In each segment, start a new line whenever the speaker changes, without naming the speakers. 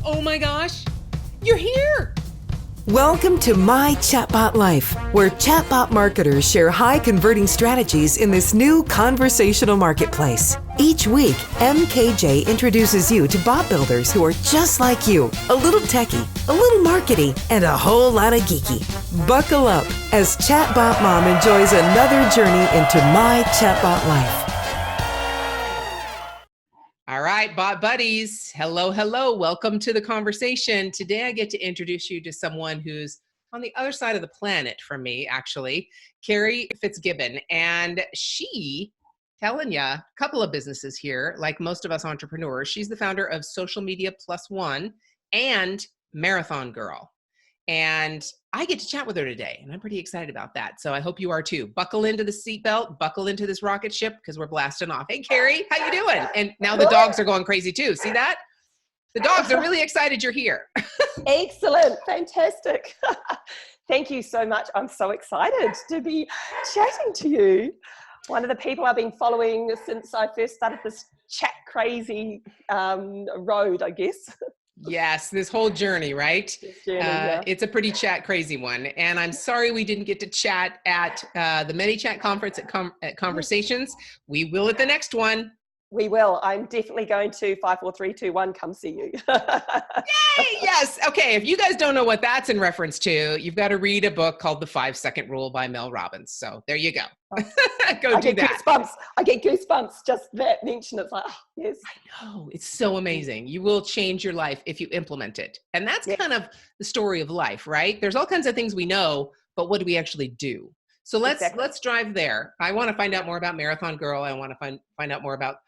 Oh my gosh, you're here.
Welcome to My Chatbot Life, where chatbot marketers share high converting strategies in this new conversational marketplace. Each week, MKJ introduces you to bot builders who are just like you, a little techie, a little markety, and a whole lot of geeky. Buckle up as Chatbot Mom enjoys another journey into My Chatbot Life.
All right, bot buddies. Hello, hello. Welcome to the conversation. Today I get to introduce you to someone who's on the other side of the planet from me, actually, Kerry Fitzgibbon. And she, telling you, a couple of businesses here, like most of us entrepreneurs. She's the founder of Social Media Plus One and Marathon Girl. And I get to chat with her today, and I'm pretty excited about that. So I hope you are too. Buckle into the seatbelt, buckle into this rocket ship, because we're blasting off. Hey, Kerry, how you doing? And now the dogs are going crazy too. See that? The dogs are really excited you're here.
Excellent. Fantastic. Thank you so much. I'm so excited to be chatting to you. One of the people I've been following since I first started this chat crazy road, I guess.
Yes, this whole journey, right?
Yeah.
It's a pretty chat crazy one. And I'm sorry we didn't get to chat at the ManyChat conference at Conversations. We will at the next one.
We will. I'm definitely going to 5, 4, 3, 2, 1, come see you.
Yay! Yes. Okay. If you guys don't know what that's in reference to, you've got to read a book called The 5-Second Rule by Mel Robbins. So there you go. Go do that.
I get goosebumps. Just that mention. It's like, oh, yes.
I know. It's so amazing. You will change your life if you implement it. And that's kind of the story of life, right? There's all kinds of things we know, but what do we actually do? So let's drive there. I want to find out more about Marathon Girl. I want to find out more about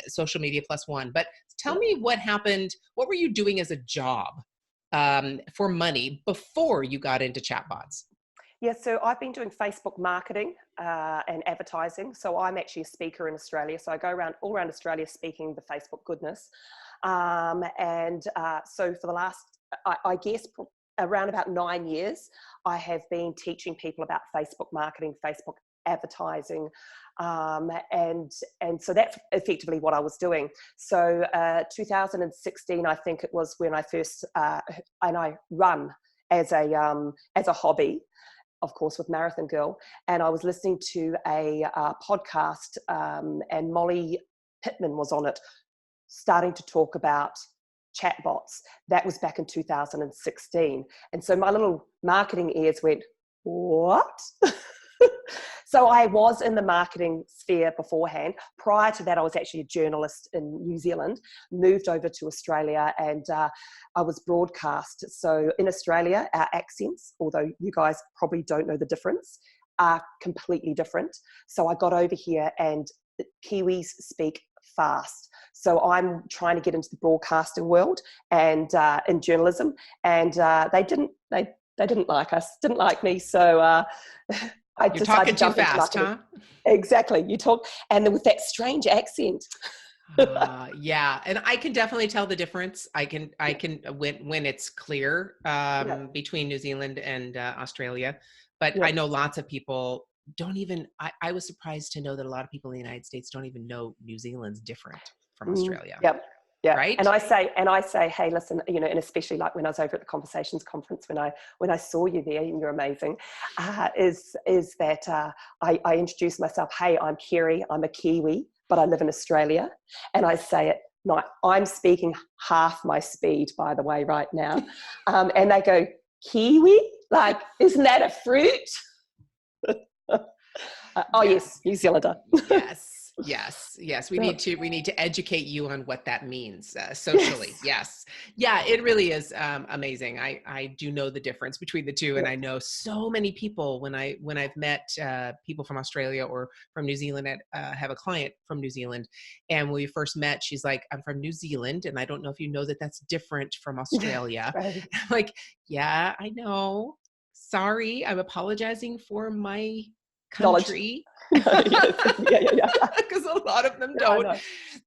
Social Media Plus One. But tell me what happened. What were you doing as a job for money before you got into chatbots?
Yeah, so I've been doing Facebook marketing and advertising. So I'm actually a speaker in Australia. So I go all around Australia speaking the Facebook goodness. So for the last, I guess, around about 9 years, I have been teaching people about Facebook marketing, Facebook advertising, and so that's effectively what I was doing. So 2016, I think it was when I first and I run as a hobby, of course, with Marathon Girl, and I was listening to a podcast, and Molly Pittman was on it, starting to talk about chatbots. That was back in 2016. And so my little marketing ears went, what? So I was in the marketing sphere beforehand. Prior to that, I was actually a journalist in New Zealand, moved over to Australia, and I was broadcast. So in Australia, our accents, although you guys probably don't know the difference, are completely different. So I got over here, and Kiwis speak fast. So I'm trying to get into the broadcasting world and in journalism, and they didn't like us, didn't like me. So I
You're talking too fast, huh?
Exactly. You talk, and then with that strange accent.
Yeah, and I can definitely tell the difference. I can when it's clear between New Zealand and Australia. But I know lots of people don't even. I was surprised to know that a lot of people in the United States don't even know New Zealand's different from Australia.
Yep. Yeah.
Right.
And I say, hey, listen, and especially like when I was over at the Conversations conference, when I saw you there, and you're amazing, is that I introduced myself. Hey, I'm Kerry. I'm a Kiwi, but I live in Australia. And I say it. No, I'm speaking half my speed, by the way, right now. And they go, Kiwi? Like, isn't that a fruit? Yes, New Zealander. Yes. We need to educate you on what that means socially. Yes. Yeah, it really is amazing. I do know the difference between the two, and I know so many people when I've met people from Australia or from New Zealand. Have a client from New Zealand, and when we first met, she's like, "I'm from New Zealand, and I don't know if you know that that's different from Australia." Right.
I'm like, yeah, I know. Sorry, I'm apologizing for my country. Because a lot of them don't.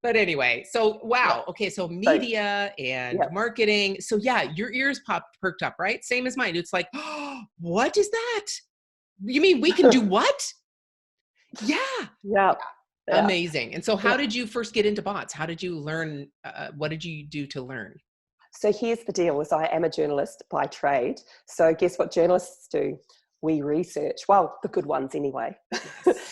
But anyway, so wow. Okay, so media and marketing. So yeah, your ears perked up, right? Same as mine. It's like, oh, what is that? You mean we can do what? Yeah. Amazing. And so how did you first get into bots? How did you learn? What did you do to learn?
So here's the deal: is I am a journalist by trade. So guess what journalists do? We research. Well, the good ones anyway.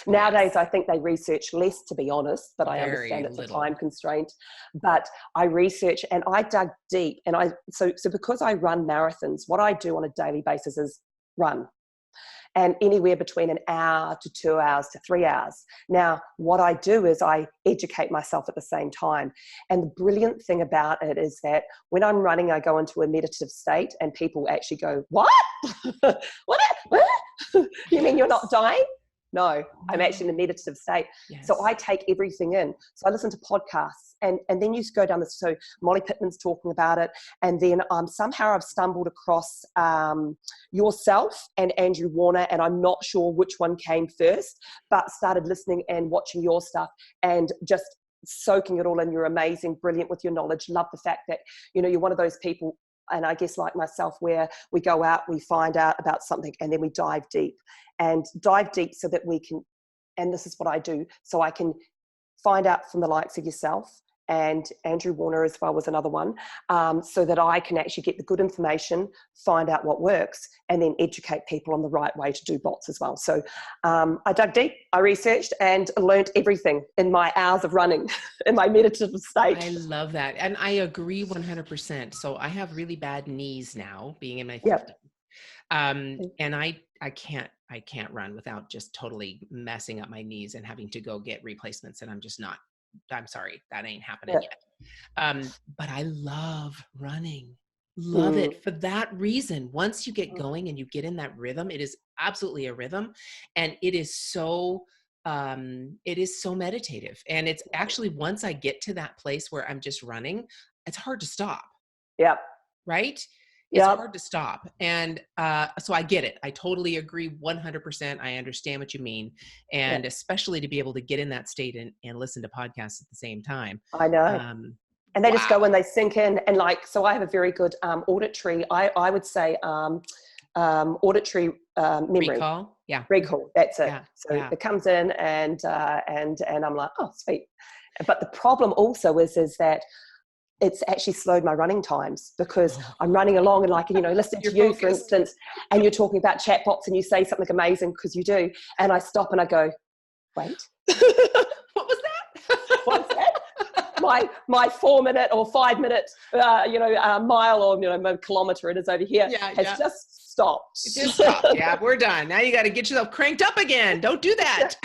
Nowadays, I think they research less, to be honest, but I understand it's a time constraint. But I research and I dug deep. And so because I run marathons, what I do on a daily basis is run. And anywhere between an hour to 2 hours to 3 hours. Now, what I do is I educate myself at the same time. And the brilliant thing about it is that when I'm running, I go into a meditative state and people actually go, what? What? You mean you're not dying? No, I'm actually in a meditative state. Yes. So I take everything in. So I listen to podcasts and then you go down this. So Molly Pittman's talking about it. And then somehow I've stumbled across yourself and Andrew Warner. And I'm not sure which one came first, but started listening and watching your stuff and just soaking it all in. You're amazing, brilliant with your knowledge. Love the fact that, you're one of those people, and I guess like myself, where we go out, we find out about something and then we dive deep so that we can, and this is what I do, so I can find out from the likes of yourself and Andrew Warner as well was another one, so that I can actually get the good information, find out what works, and then educate people on the right way to do bots as well. So I dug deep, I researched and learned everything in my hours of running in my meditative state.
I love that. And I agree 100%. So I have really bad knees now, being in my 50s. And I can't run without just totally messing up my knees and having to go get replacements. And I'm sorry, that ain't happening yet. But I love running. Love it for that reason. Once you get going and you get in that rhythm, it is absolutely a rhythm. And it is so meditative. And it's actually, once I get to that place where I'm just running, it's hard to stop.
Yep.
Right? It's hard to stop. And so I get it. I totally agree 100%. I understand what you mean. And especially to be able to get in that state and listen to podcasts at the same time.
I know. And they just go when they sink in. And so I have a very good auditory, I would say auditory memory.
Recall? Yeah.
Recall, that's it. It comes in and I'm like, oh, sweet. But the problem also is that it's actually slowed my running times, because I'm running along and listening to you, for instance, and you're talking about chatbots and you say something amazing, because you do. And I stop and I go, wait.
What was that?
What's that? My 4 minute or 5 minute, mile or, kilometer it is over here has just stopped.
It just stopped. Yeah, we're done. Now you got to get yourself cranked up again. Don't do that.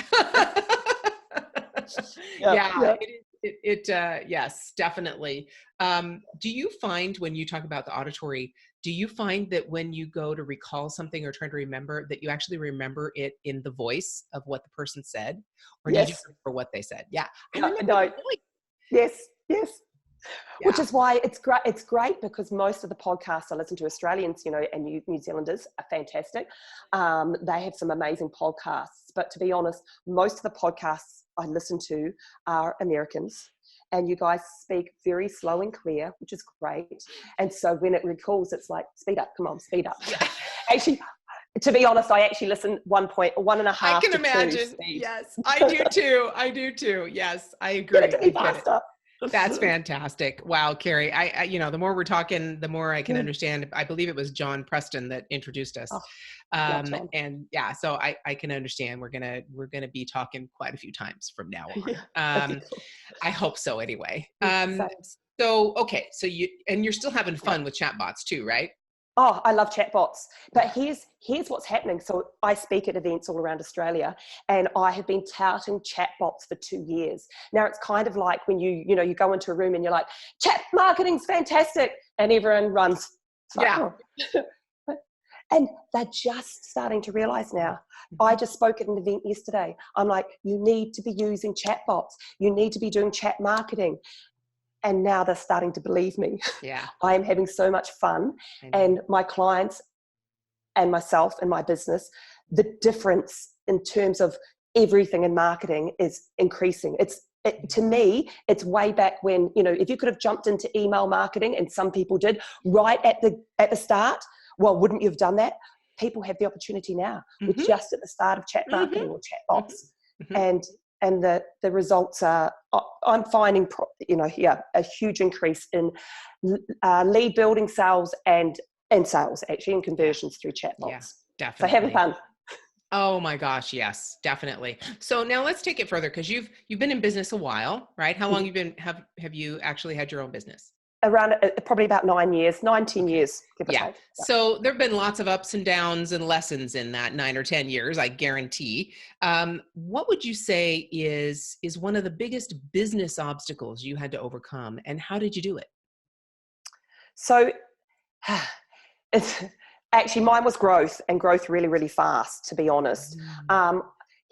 Yes, definitely. Do you find, when you talk about the auditory, do you find that when you go to recall something or try to remember, that you actually remember it in the voice of what the person said? Or do you just remember what they said? Yeah.
Yes. Yeah. Which is why it's great. It's great because most of the podcasts I listen to, Australians, and New Zealanders, are fantastic. They have some amazing podcasts. But to be honest, most of the podcasts I listen to are Americans, and you guys speak very slow and clear, which is great. And so when it recalls, it's like, speed up, come on, speed up. Actually, to be honest, I actually listen 1.5. I
can imagine. Speed. Yes, I do too. Yes, I agree.
Get it to be faster.
That's fantastic. Wow, Kerry. I the more we're talking, the more I can understand. I believe it was John Preston that introduced us. So I can understand. We're gonna be talking quite a few times from now on. I hope so anyway. So you're still having fun with chatbots too, right?
Oh, I love chatbots. But here's what's happening. So I speak at events all around Australia, and I have been touting chatbots for 2 years. Now it's kind of like when you go into a room and you're like, chat marketing's fantastic, and everyone runs. And they're just starting to realize now. I just spoke at an event yesterday. I'm like, you need to be using chatbots. You need to be doing chat marketing. And now they're starting to believe me.
Yeah.
I am having so much fun. And my clients and myself and my business, the difference in terms of everything in marketing is increasing. To me, it's way back when, if you could have jumped into email marketing, and some people did right at the start, well, wouldn't you have done that? People have the opportunity now. We're just at the start of chat marketing or chatbots. And the results are, I'm finding, a huge increase in lead building, sales, and sales actually, and conversions through chatbots.
Yeah,
So having
definitely.
fun.
Oh my gosh, yes, definitely. So now let's take it further, because you've been in business a while, right? How long have you actually had your own business?
Around probably about 9 years, 19
Okay.
years, give or
Yeah.
take.
So there have been lots of ups and downs and lessons in that 9 or 10 years, I guarantee. What would you say is one of the biggest business obstacles you had to overcome, and how did you do it?
So it's actually, mine was growth, and growth really, really fast, to be honest.
Mm.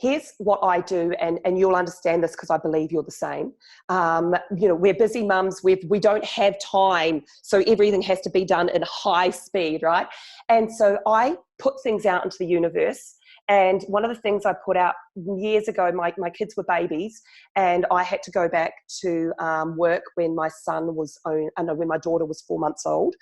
Here's what I do, and you'll understand this because I believe you're the same. We're busy mums. We don't have time, so everything has to be done in high speed, right? And so I put things out into the universe. And one of the things I put out years ago, my kids were babies, and I had to go back to work when my when my daughter was 4 months old.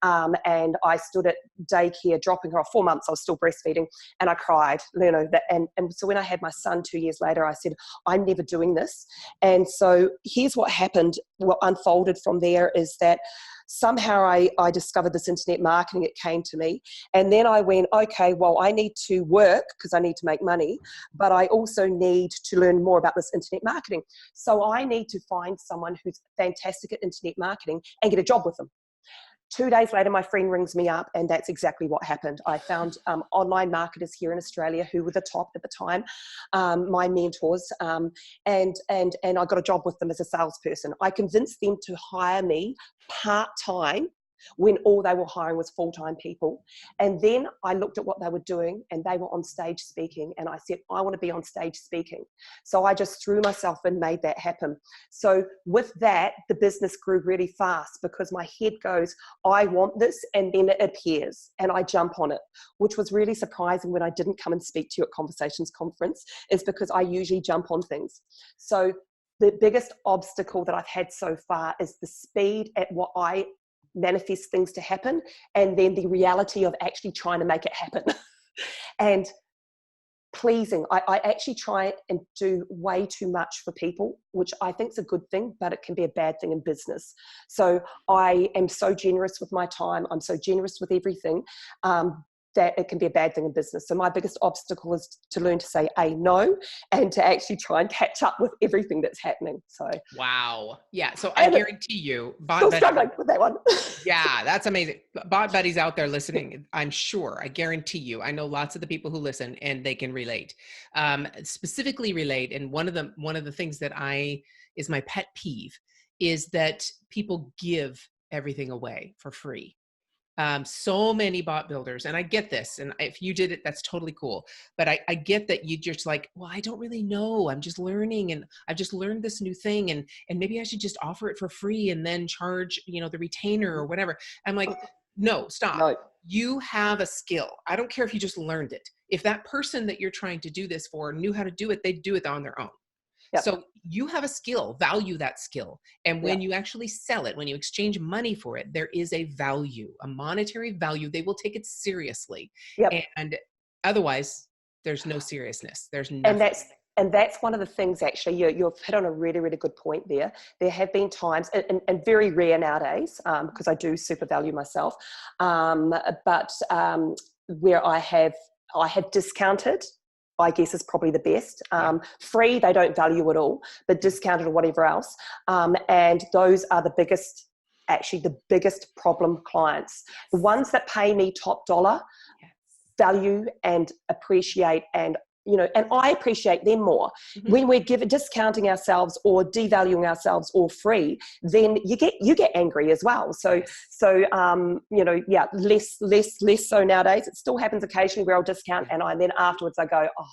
And I stood at daycare dropping her off, 4 months, I was still breastfeeding, and I cried, and so when I had my son 2 years later, I said, I'm never doing this. And so here's what happened. What unfolded from there is that somehow I discovered this internet marketing. It came to me, and then I went, okay, well, I need to work because I need to make money, but I also need to learn more about this internet marketing. So I need to find someone who's fantastic at internet marketing and get a job with them. 2 days later, my friend rings me up, and that's exactly what happened. I found online marketers here in Australia who were the top at the time, my mentors, and I got a job with them as a salesperson. I convinced them to hire me part-time when all they were hiring was full-time people. And then I looked at what they were doing, and they were on stage speaking, and I said, I want to be on stage speaking. So I just threw myself and made that happen. So with that, the business grew really fast because my head goes, I want this, and then it appears, and I jump on it, which was really surprising when I didn't come and speak to you at Conversations Conference, is because I usually jump on things. So the biggest obstacle that I've had so far is the speed at what I manifest things to happen, and then the reality of actually trying to make it happen. And pleasing, I actually try and do way too much for people, which I think is a good thing, but it can be a bad thing in business. So I am so generous with my time, I'm so generous with everything, that it can be a bad thing in business. So my biggest obstacle is to learn to say no, and to actually try and catch up with everything that's happening. So
Wow. Yeah. So I guarantee you,
still struggling with that one.
Yeah, that's amazing. Bot buddies out there listening, I'm sure, I guarantee you, I know lots of the people who listen, and they can relate, specifically relate. And one of the things that is my pet peeve is that people give everything away for free. So many bot builders, and I get this, and if you did it, that's totally cool. But I get that you just like, well, I don't really know. I'm just learning, and I've just learned this new thing, and maybe I should just offer it for free and then charge, the retainer or whatever. I'm like, no, stop.
No.
You have a skill. I don't care if you just learned it. If that person that you're trying to do this for knew how to do it, they'd do it on their own.
Yep.
So you have a skill, value that skill. And when
Yep.
you actually sell it, when you exchange money for it, there is a value, a monetary value. They will take it seriously.
Yep.
And otherwise, there's no seriousness. There's nothing.
And that's one of the things, actually, you've hit on a really, really good point there. There have been times, and very rare nowadays, because I do super value myself, but where I have discounted, I guess is probably the best. Free, they don't value at all, but discounted or whatever else. And those are the biggest problem clients. The ones that pay me top dollar, value and appreciate, and I appreciate them more. Mm-hmm. When we're discounting ourselves or devaluing ourselves or free, then you get angry as well. So less so nowadays. It still happens occasionally where I'll discount, and then afterwards I go, oh,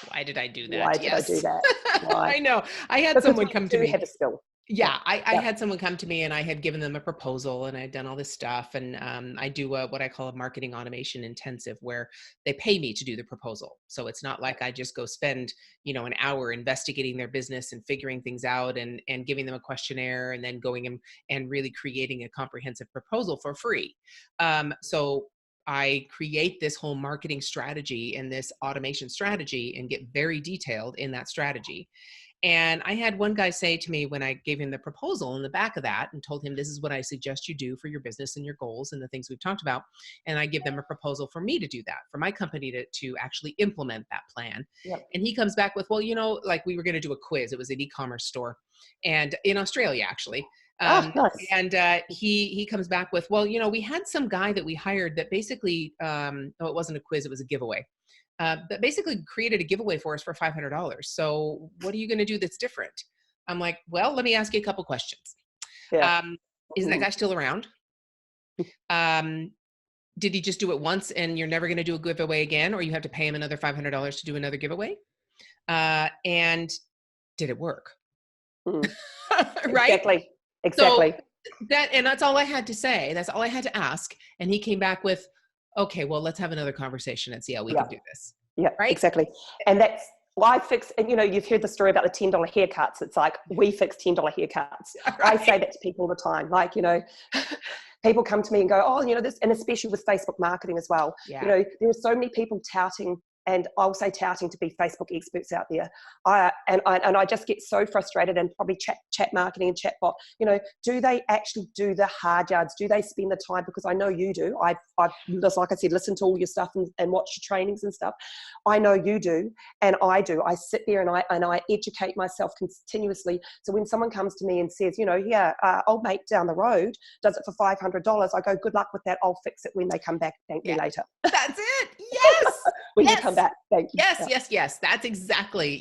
why did I do that?
Why did I do that? Why?
I know. I had someone come to me.
Have a skill.
Yeah, I had someone come to me, and I had given them a proposal, and I had done all this stuff. And I do what I call a marketing automation intensive, where they pay me to do the proposal. So it's not like I just go spend, an hour investigating their business and figuring things out, and giving them a questionnaire, and then going and really creating a comprehensive proposal for free. So I create this whole marketing strategy and this automation strategy and get very detailed in that strategy. And I had one guy say to me when I gave him the proposal in the back of that and told him, this is what I suggest you do for your business and your goals and the things we've talked about. And I give them a proposal for me to do that, for my company to actually implement that plan.
Yep.
And he comes back with, well, like we were going to do a quiz. It was an e-commerce store and in Australia, actually.
Nice.
And he comes back with, well, we had some guy that we hired that basically, it wasn't a quiz, it was a giveaway. That basically created a giveaway for us for $500. So what are you going to do that's different? I'm like, well, let me ask you a couple questions.
Yeah.
Is that guy still around? Did he just do it once and you're never going to do a giveaway again, or you have to pay him another $500 to do another giveaway? And did it work?
Right?
So
Exactly.
that's all I had to say. That's all I had to ask. And he came back with, okay, well, let's have another conversation and see how we can do this.
Yeah,
right?
Exactly. And that's why and you've heard the story about the $10 haircuts. It's like, we fix $10 haircuts. Right. I say that to people all the time. Like, people come to me and go, oh, this, and especially with Facebook marketing as well.
Yeah.
There are so many people touting, and I'll say touting to be Facebook experts out there. I just get so frustrated, and probably chat marketing and chatbot, do they actually do the hard yards? Do they spend the time? Because I know you do. I've just, like I said, listen to all your stuff and watch your trainings and stuff. I know you do, and I do. I sit there and I educate myself continuously. So when someone comes to me and says, old mate down the road does it for $500, I go, good luck with that. I'll fix it when they come back. Thank me later.
That's it. Yes.
When you come back. Thank you.
Yes. That's exactly.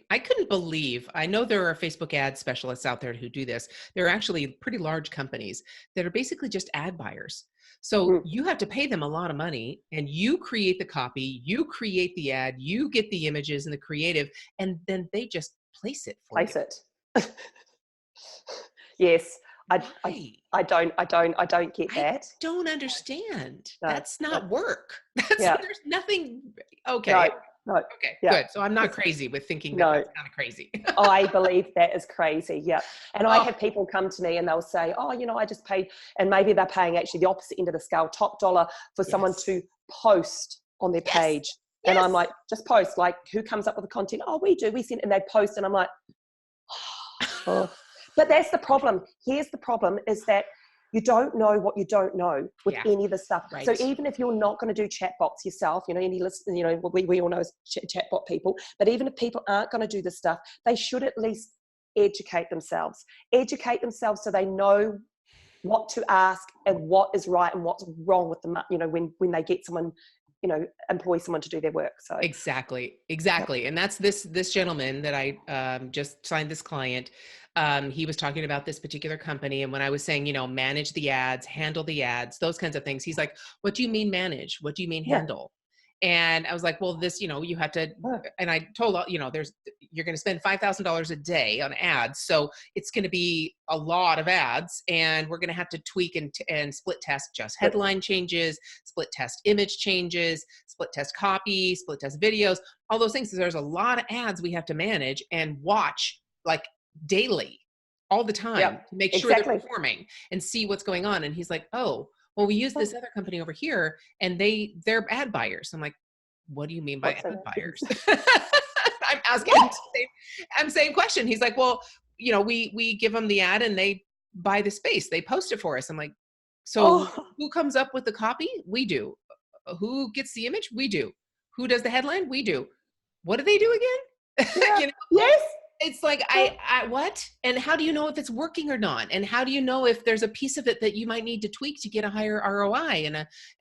I couldn't believe, I know there are Facebook ad specialists out there who do this. There are actually pretty large companies that are basically just ad buyers. So you have to pay them a lot of money, and you create the copy, you create the ad, you get the images and the creative, and then they just place it for you.
Place it. Yes. I don't get that.
I don't understand.
No,
that's not work. There's nothing.
Okay. No.
Okay, good. So I'm not crazy with thinking that's kind of crazy.
I believe that is crazy. Yeah. And I have people come to me and they'll say, oh, I just paid, and maybe they're paying actually the opposite end of the scale, top dollar for someone to post on their page. And I'm like, just post. Like, who comes up with the content? Oh, we do. We send, and they post, and I'm like, oh. But that's the problem. Here's the problem, is that you don't know what you don't know with any of the stuff.
Right.
So even if you're not going to do chatbots yourself, any listen, we all know as chatbot people, but even if people aren't going to do this stuff, they should at least educate themselves so they know what to ask and what is right and what's wrong with them, when they get someone, employ someone to do their work. So
exactly. And that's this gentleman that I just signed this client. He was talking about this particular company. And when I was saying, manage the ads, handle the ads, those kinds of things, he's like, what do you mean manage? What do you mean handle? And I was like, well, this, you have to, and I told, you're going to spend $5,000 a day on ads. So it's going to be a lot of ads, and we're going to have to tweak and split test just headline changes, split test image changes, split test copy, split test videos, all those things. So there's a lot of ads we have to manage and watch like daily, all the time to make sure they're performing and see what's going on. And he's like, oh, well, we use this other company over here, and they're ad buyers. I'm like, what do you mean by ad buyers? I'm asking him the same question. He's like, well, we give them the ad and they buy the space. They post it for us. I'm like, so who comes up with the copy? We do. Who gets the image? We do. Who does the headline? We do. What do they do again?
Yes.
It's like, I what? And how do you know if it's working or not? And how do you know if there's a piece of it that you might need to tweak to get a higher ROI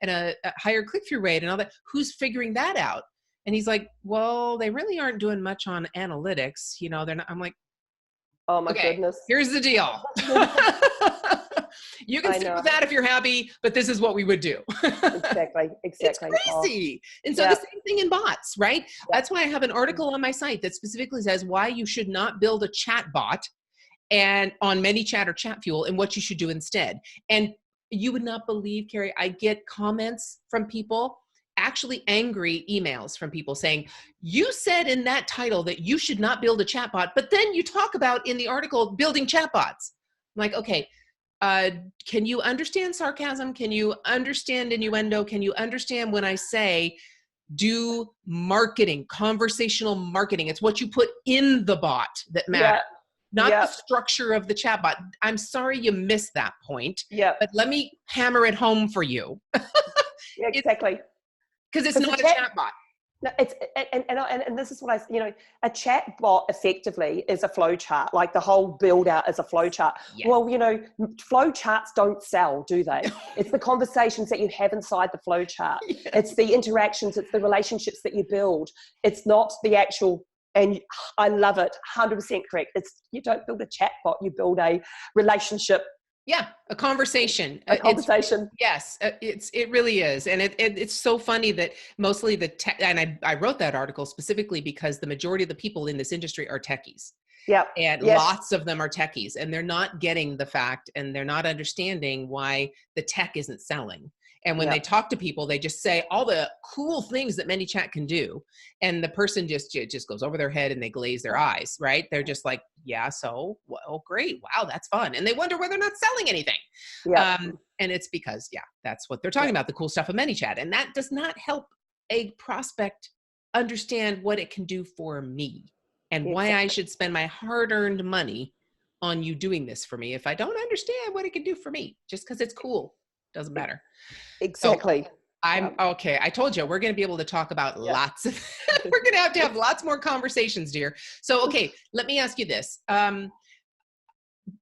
and a higher click-through rate and all that? Who's figuring that out? And he's like, well, they really aren't doing much on analytics. They're not. I'm like,
oh my goodness.
Here's the deal. You can stick with that if you're happy, but this is what we would do.
Exactly.
It's crazy. And so the same thing in bots, right? Yeah. That's why I have an article on my site that specifically says why you should not build a chat bot and on ManyChat or ChatFuel, and what you should do instead. And you would not believe, Kerry, I get comments from people, actually angry emails from people saying, you said in that title that you should not build a chatbot, but then you talk about in the article building chatbots. I'm like, okay, Can you understand sarcasm? Can you understand innuendo? Can you understand when I say do marketing, conversational marketing? It's what you put in the bot that matters, not the structure of the chatbot. I'm sorry you missed that point, but let me hammer it home for you.
Yeah, exactly.
Because it's not a chatbot.
No, it's and this is what a chat bot effectively is a flow chart. Like the whole build out is a flow chart. Yes. Well, flow charts don't sell, do they? It's the conversations that you have inside the flow chart. Yes. It's the interactions, it's the relationships that you build. It's not the actual, and I love it, 100% correct. You don't build a chat bot, you build a relationship.
Yeah, a conversation.
A conversation.
Yes, it really is. And it's so funny that mostly and I wrote that article specifically because the majority of the people in this industry are techies.
Yeah.
And lots of them are techies, and they're not getting the fact, and they're not understanding why the tech isn't selling. And when they talk to people, they just say all the cool things that ManyChat can do. And the person just goes over their head and they glaze their eyes, right? They're just like, yeah, so, well, great. Wow, that's fun. And they wonder why they're not selling anything. Yeah. And it's because, that's what they're talking about, the cool stuff of ManyChat. And that does not help a prospect understand what it can do for me and why I should spend my hard-earned money on you doing this for me if I don't understand what it can do for me. Just because it's cool doesn't matter.
Exactly.
So okay. I told you we're going to be able to talk about lots of, we're going to have lots more conversations, dear. So, okay, let me ask you this.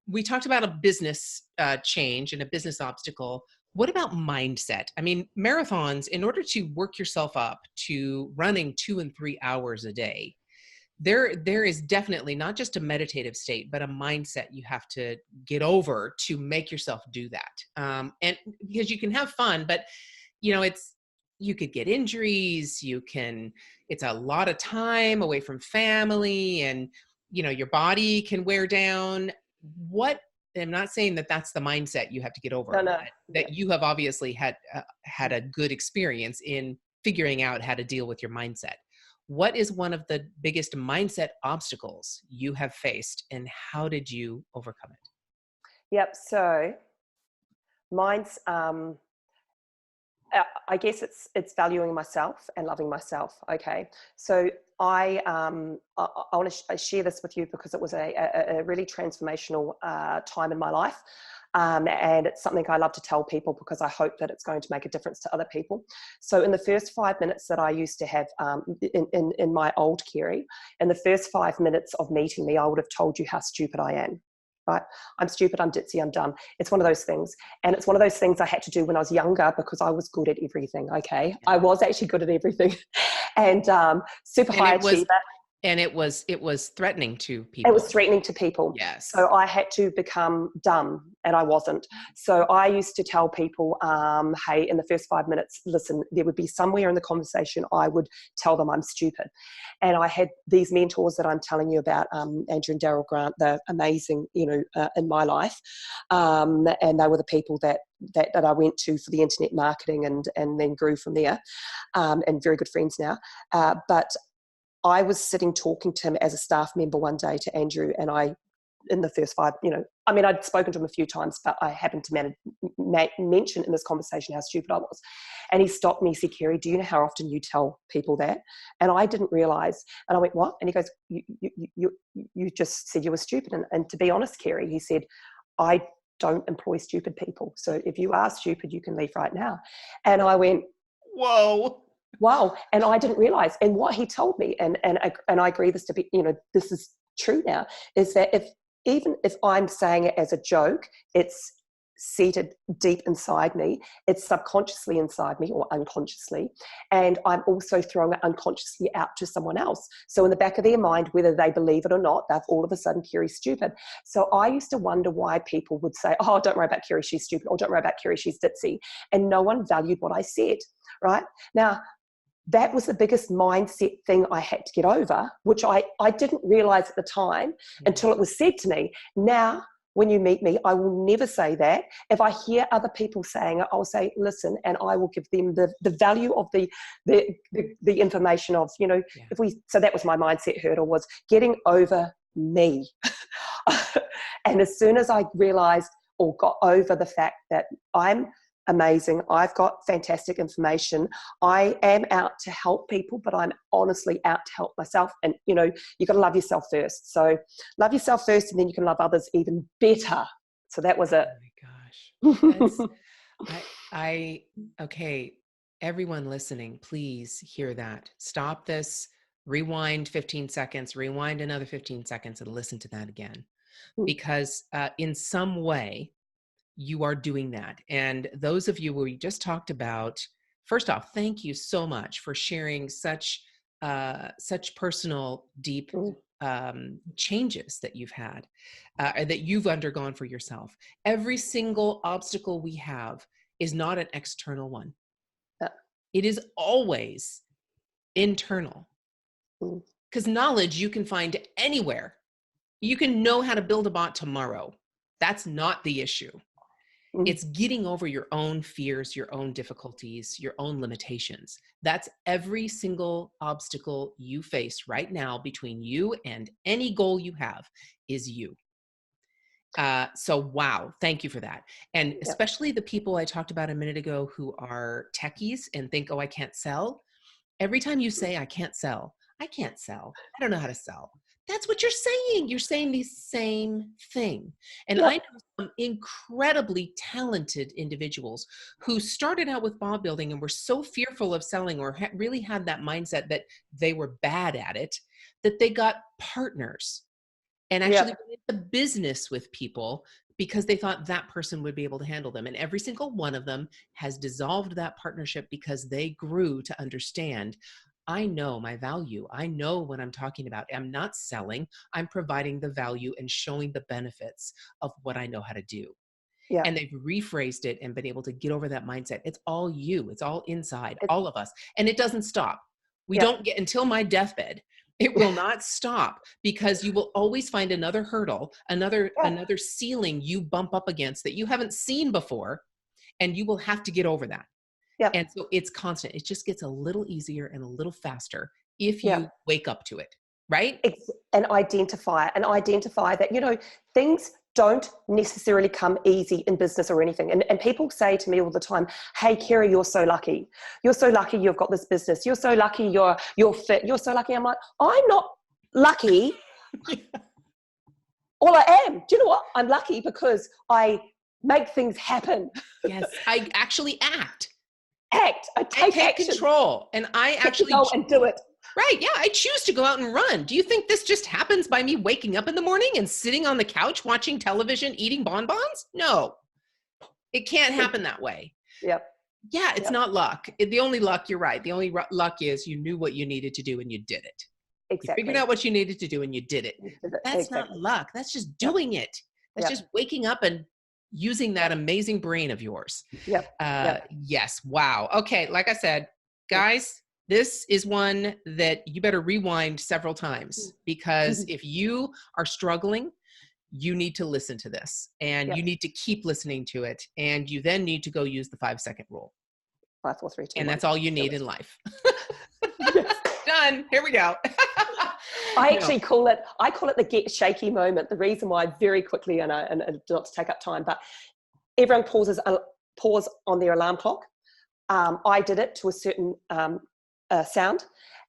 We talked about a business change and a business obstacle. What about mindset? I mean, marathons, in order to work yourself up to running 2 and 3 hours a day, there is definitely not just a meditative state, but a mindset you have to get over to make yourself do that. And because you can have fun, but you could get injuries, it's a lot of time away from family, and your body can wear down. I'm not saying that that's the mindset you have to get over.
No.
That you have obviously had a good experience in figuring out how to deal with your mindset. What is one of the biggest mindset obstacles you have faced, and how did you overcome it?
Yep. So mine's, I guess it's valuing myself and loving myself. Okay. So I want to share this with you because it was a really transformational time in my life. And it's something I love to tell people because I hope that it's going to make a difference to other people. So in the first 5 minutes that I used to have in my old Kerry, in the first 5 minutes of meeting me, I would have told you how stupid I am. Right? I'm stupid, I'm ditzy, I'm dumb. It's one of those things. And it's one of those things I had to do when I was younger because I was good at everything, okay? Yeah. I was actually good at everything. And super high achiever.
And it was threatening to people.
It was threatening to people.
Yes.
So I had to become dumb, and I wasn't. So I used to tell people, hey, in the first 5 minutes, listen, there would be somewhere in the conversation I would tell them I'm stupid. And I had these mentors that I'm telling you about, Andrew and Daryl Grant. They're amazing, in my life. And they were the people that I went to for the internet marketing and then grew from there, and very good friends now. But I was sitting talking to him as a staff member one day to Andrew, and in the first 5, I'd spoken to him a few times, but I happened to mention in this conversation how stupid I was. And he stopped me, he said, Kerry, do you know how often you tell people that? And I didn't realize. And I went, what? And he goes, you just said you were stupid. And to be honest, Kerry, he said, I don't employ stupid people. So if you are stupid, you can leave right now. And I went, whoa. Wow. And I didn't realize. And what he told me, and I agree this to be, this is true now, is that even if I'm saying it as a joke, it's seated deep inside me. It's subconsciously inside me or unconsciously. And I'm also throwing it unconsciously out to someone else. So in the back of their mind, whether they believe it or not, they've all of a sudden, Kerry's stupid. So I used to wonder why people would say, oh, don't worry about Kerry, she's stupid. Or don't worry about Kerry, she's ditzy. And no one valued what I said, right? Now, that was the biggest mindset thing I had to get over, which I didn't realize at the time until it was said to me. Now, when you meet me, I will never say that. If I hear other people saying it, I'll say, listen, and I will give them the value of the information of, so that was my mindset hurdle, was getting over me. And as soon as I realized, or got over the fact that I'm amazing. I've got fantastic information. I am out to help people, but I'm honestly out to help myself. And, you know, you've got to love yourself first. So love yourself first, and then you can love others even better. So that was it.
Oh my gosh. Okay. Everyone listening, please hear that. Stop this, rewind 15 seconds, rewind another 15 seconds, and listen to that again. Because in some way, you are doing that. And those of you who we just talked about, first off, thank you so much for sharing such personal, deep changes that you've had, that you've undergone for yourself. Every single obstacle we have is not an external one. It is always internal. Because knowledge you can find anywhere. You can know how to build a bot tomorrow. That's not the issue. It's getting over your own fears, your own difficulties, your own limitations. That's every single obstacle you face right now between you and any goal you have is you. So, wow, thank you for that. And especially the people I talked about a minute ago who are techies and think, oh, I can't sell. Every time you say, I can't sell, I don't know how to sell. That's what you're saying. You're saying the same thing. And I know some incredibly talented individuals who started out with bot building and were so fearful of selling, or really had that mindset that they were bad at it, that they got partners and actually went into business with people because they thought that person would be able to handle them. And every single one of them has dissolved that partnership because they grew to understand, I know my value. I know what I'm talking about. I'm not selling. I'm providing the value and showing the benefits of what I know how to do. And they've rephrased it and been able to get over that mindset. It's all you. It's all inside, all of us. And it doesn't stop. We don't get until my deathbed. It will not stop, because you will always find another hurdle, another ceiling you bump up against that you haven't seen before, and you will have to get over that. And so it's constant. It just gets a little easier and a little faster if you wake up to it, right?
And identify that, you know, things don't necessarily come easy in business or anything. And people say to me all the time, hey, Kerry, you're so lucky. You're so lucky you've got this business. You're so lucky you're fit. You're so lucky. I'm like, I'm not lucky. All I am. Do you know what? I'm lucky because I make things happen.
Yes, I actually act.
I take action.
Control. And I actually
go and do it.
Right. Yeah. I choose to go out and run. Do you think this just happens by me waking up in the morning and sitting on the couch watching television, eating bonbons? No, it can't happen that way. Yeah. It's not luck. The only luck, you're right. The only luck is you knew what you needed to do and you did it. Exactly. You figured out what you needed to do and you did it. That's not luck. That's just doing it. That's just waking up and using that amazing brain of yours. Yes. Wow. Okay. Like I said, guys, this is one that you better rewind several times, because if you are struggling, you need to listen to this, and you need to keep listening to it. And you then need to go use the 5-second rule.
5, 4, 3, 2,
and that's all you need in life. Done. Here we go.
I actually call it the get shaky moment. The reason why, very quickly, and not to take up time, but everyone pause on their alarm clock. I did it to a certain sound,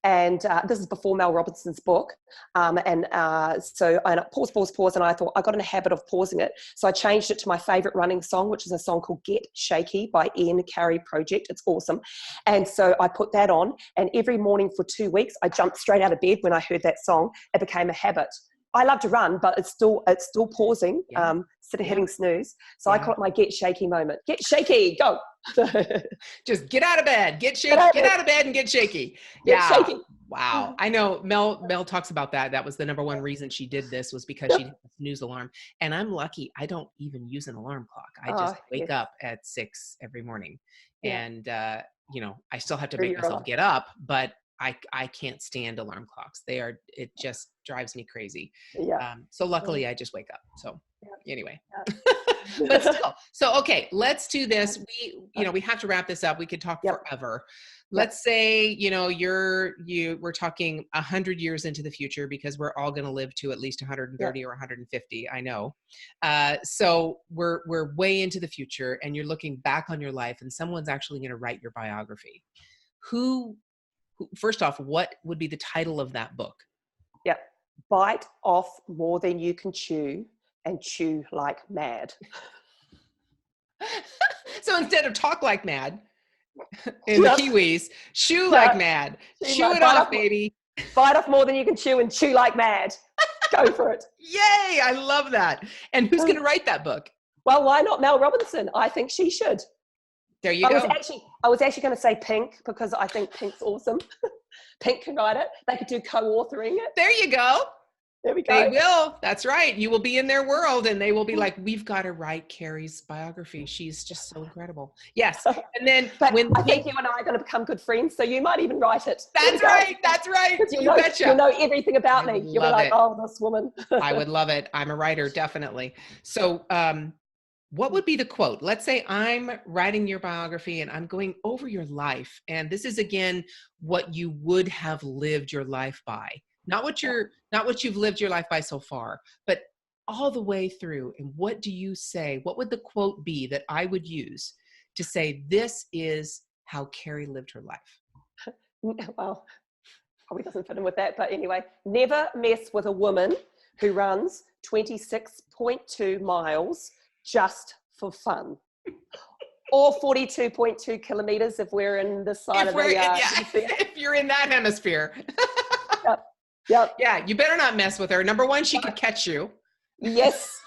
and this is before Mel Robinson's book, so I pause, and I thought I got in a habit of pausing it, so I changed it to my favorite running song, which is a song called Get Shaky by Ian Carey Project. It's awesome. And so I put that on, and every morning for 2 weeks I jumped straight out of bed when I heard that song. It became a habit. I love to run, but it's still pausing, hitting snooze. So I call it my get shaky moment. Get shaky, go.
Just get out of bed, get shaky, get out of bed and get shaky.
Get shaky.
Wow. I know Mel talks about that. That was the number one reason she did this, was because she didn't have a snooze alarm. And I'm lucky. I don't even use an alarm clock. I just wake up at 6 every morning. And, I still have to make myself get up, but I can't stand alarm clocks. It just drives me crazy. So luckily I just wake up. So anyway, but still, so, okay, let's do this. We have to wrap this up. We could talk forever. Let's say, we're talking 100 years into the future, because we're all going to live to at least 130 or 150. I know. So we're way into the future, and you're looking back on your life, and someone's actually going to write your biography. First off, what would be the title of that book?
Yeah. Bite off more than you can chew and chew like mad.
So instead of talk like mad in the Kiwis, chew like mad. Chew it off, baby.
Bite off more than you can chew and chew like mad. Go for it.
Yay! I love that. And who's going to write that book?
Well, why not Mel Robinson? I think she should.
There you go.
I was actually going to say Pink, because I think Pink's awesome. Pink can write it. They could do co-authoring it.
There you go.
There we go.
They will. That's right. You will be in their world, and they will be like, we've got to write Kerry's biography. She's just so incredible. Yes. And then
I think you and I are going to become good friends, so you might even write it.
That's right. That's right.
You betcha. You'll know everything about me. You'll be like, oh, this woman.
I would love it. I'm a writer, definitely. So what would be the quote? Let's say I'm writing your biography and I'm going over your life. And this is, again, what you would have lived your life by. Not what you've lived your life by so far, but all the way through. And what do you say? What would the quote be that I would use to say, this is how Kerry lived her life?
Well, probably doesn't fit in with that, but anyway, never mess with a woman who runs 26.2 miles just for fun. Or 42.2 kilometers if we're in the side of the
if you're in that hemisphere.
Yep.
Yeah, you better not mess with her. Number one, she could catch you.
Yes.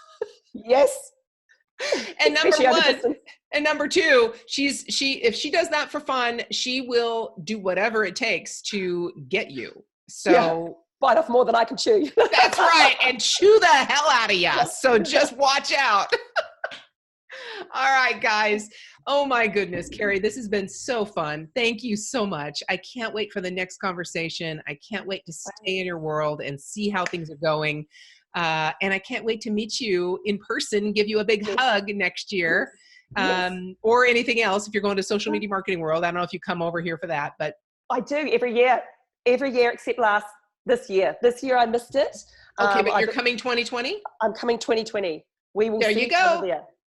And number two, if she does that for fun, she will do whatever it takes to get you. So
bite off more than I can chew.
That's right. And chew the hell out of you. So just watch out. All right, guys. Oh my goodness, Kerry, this has been so fun. Thank you so much. I can't wait for the next conversation. I can't wait to stay in your world and see how things are going. And I can't wait to meet you in person, give you a big hug next year, or anything else. If you're going to Social Media Marketing World, I don't know if you come over here for that, but
I do every year except this year. This year I missed it.
Okay, but you're coming 2020?
I'm coming 2020 We will
there
see
you go.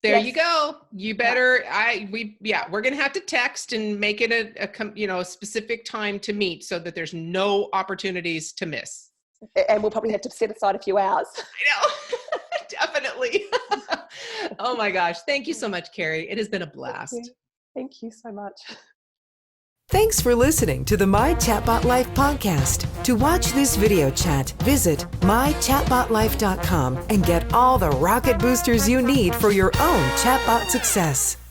There
Yes.
you go. You better, we're going to have to text and make it a specific time to meet so that there's no opportunities to miss.
And we'll probably have to set aside a few hours.
I know. Definitely. Oh my gosh. Thank you so much, Kerry. It has been a blast.
Thank you so much.
Thanks for listening to the My Chatbot Life podcast. To watch this video chat, visit mychatbotlife.com and get all the rocket boosters you need for your own chatbot success.